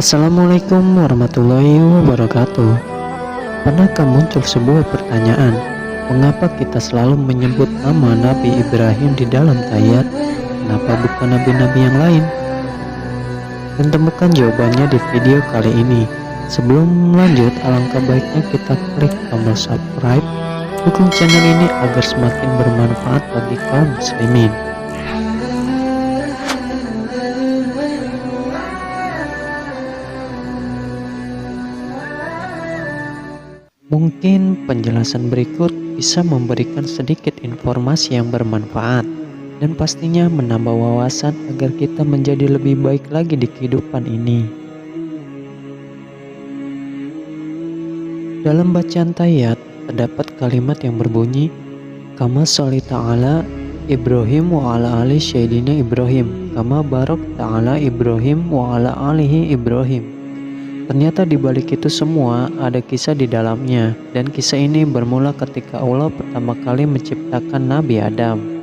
Assalamualaikum warahmatullahi wabarakatuh. Pernahkah muncul sebuah pertanyaan, mengapa kita selalu menyebut nama Nabi Ibrahim di dalam ayat? Kenapa bukan nabi-nabi yang lain? Dan temukan jawabannya di video kali ini. Sebelum lanjut, alangkah baiknya kita klik tombol subscribe, dukung channel ini agar semakin bermanfaat bagi kaum muslimin. Mungkin penjelasan berikut bisa memberikan sedikit informasi yang bermanfaat dan pastinya menambah wawasan agar kita menjadi lebih baik lagi di kehidupan ini. Dalam bacaan tayat terdapat kalimat yang berbunyi, Kama sholli ta'ala Ibrahim wa ala ali syedina Ibrahim, kama barok ta'ala Ibrahim wa ala alihi Ibrahim. Ternyata di balik itu semua ada kisah di dalamnya, dan kisah ini bermula ketika Allah pertama kali menciptakan Nabi Adam.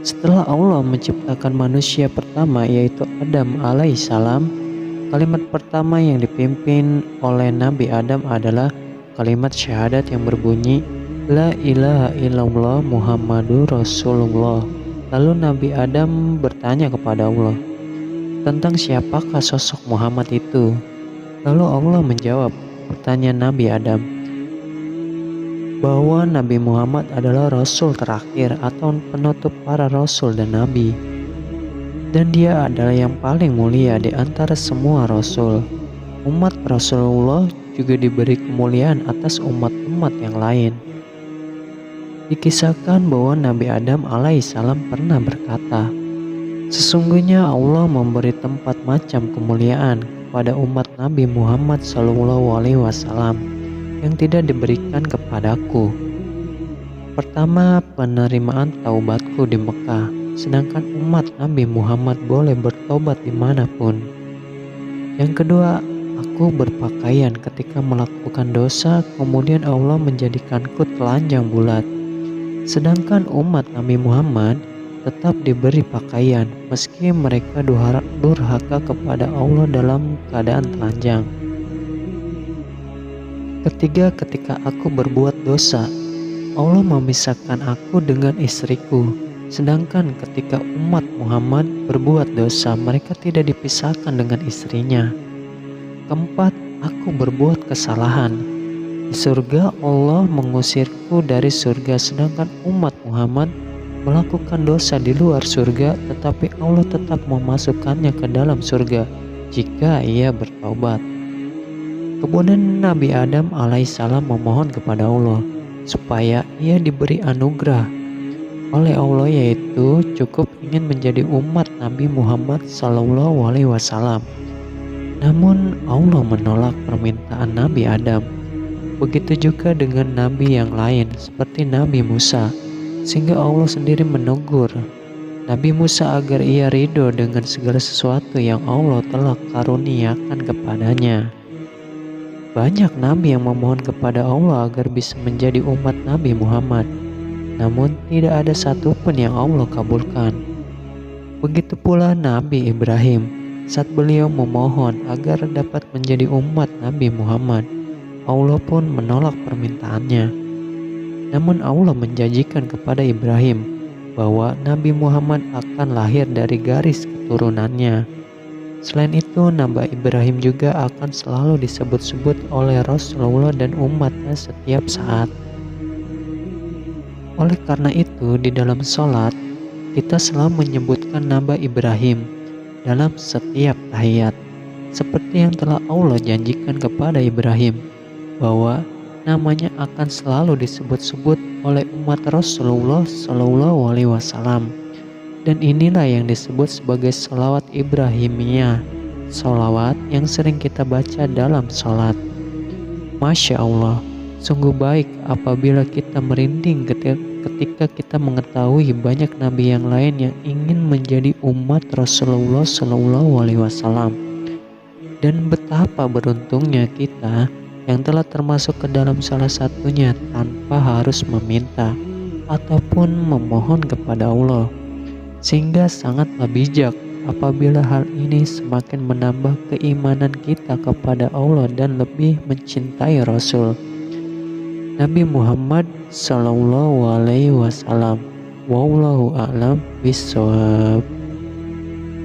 Setelah Allah menciptakan manusia pertama yaitu Adam alaihissalam, kalimat pertama yang dipimpin oleh Nabi Adam adalah kalimat syahadat yang berbunyi La ilaha illallah Muhammadur Rasulullah. Lalu Nabi Adam bertanya kepada Allah, tentang siapakah sosok Muhammad itu? Lalu Allah menjawab pertanyaan Nabi Adam bahwa Nabi Muhammad adalah Rasul terakhir atau penutup para Rasul dan Nabi, dan dia adalah yang paling mulia di antara semua Rasul. Umat Rasulullah juga diberi kemuliaan atas umat-umat yang lain. Dikisahkan bahwa Nabi Adam alaihissalam pernah berkata, sesungguhnya Allah memberi tempat macam kemuliaan pada umat Nabi Muhammad SAW yang tidak diberikan kepadaku. Pertama, penerimaan taubatku di Mekah, sedangkan umat Nabi Muhammad boleh bertobat dimanapun. Yang kedua, aku berpakaian ketika melakukan dosa, kemudian Allah menjadikanku telanjang bulat, sedangkan umat Nabi Muhammad tetap diberi pakaian meski mereka durhaka kepada Allah dalam keadaan telanjang. Ketiga, ketika aku berbuat dosa, Allah memisahkan aku dengan istriku, sedangkan ketika umat Muhammad berbuat dosa, mereka tidak dipisahkan dengan istrinya. Keempat, aku berbuat kesalahan. Di surga Allah mengusirku dari surga, sedangkan umat Muhammad melakukan dosa di luar surga, tetapi Allah tetap memasukkannya ke dalam surga jika ia bertaubat. Kemudian Nabi Adam alaihissalam memohon kepada Allah supaya ia diberi anugerah oleh Allah, yaitu cukup ingin menjadi umat Nabi Muhammad SAW. Namun Allah menolak permintaan Nabi Adam. Begitu juga dengan nabi yang lain seperti Nabi Musa, sehingga Allah sendiri menegur Nabi Musa agar ia ridho dengan segala sesuatu yang Allah telah karuniakan kepadanya. Banyak nabi yang memohon kepada Allah agar bisa menjadi umat Nabi Muhammad, namun tidak ada satupun yang Allah kabulkan. Begitu pula Nabi Ibrahim, saat beliau memohon agar dapat menjadi umat Nabi Muhammad, Allah pun menolak permintaannya. Namun Allah menjanjikan kepada Ibrahim bahwa Nabi Muhammad akan lahir dari garis keturunannya. Selain itu, Nabi Ibrahim juga akan selalu disebut-sebut oleh Rasulullah dan umatnya setiap saat. Oleh karena itu, di dalam sholat, kita selalu menyebutkan Nabi Ibrahim dalam setiap tahiyat, seperti yang telah Allah janjikan kepada Ibrahim, bahwa namanya akan selalu disebut-sebut oleh umat Rasulullah SAW. Dan inilah yang disebut sebagai sholawat Ibrahimiyah, sholawat yang sering kita baca dalam sholat. Masya Allah, sungguh baik apabila kita merinding ketika kita mengetahui banyak nabi yang lain yang ingin menjadi umat Rasulullah SAW. Dan betapa beruntungnya kita yang telah termasuk ke dalam salah satunya tanpa harus meminta ataupun memohon kepada Allah. Sehingga sangatlah bijak apabila hal ini semakin menambah keimanan kita kepada Allah dan lebih mencintai Rasul Nabi Muhammad Sallallahu Alaihi Wasallam. Wallahu a'lam bishawab.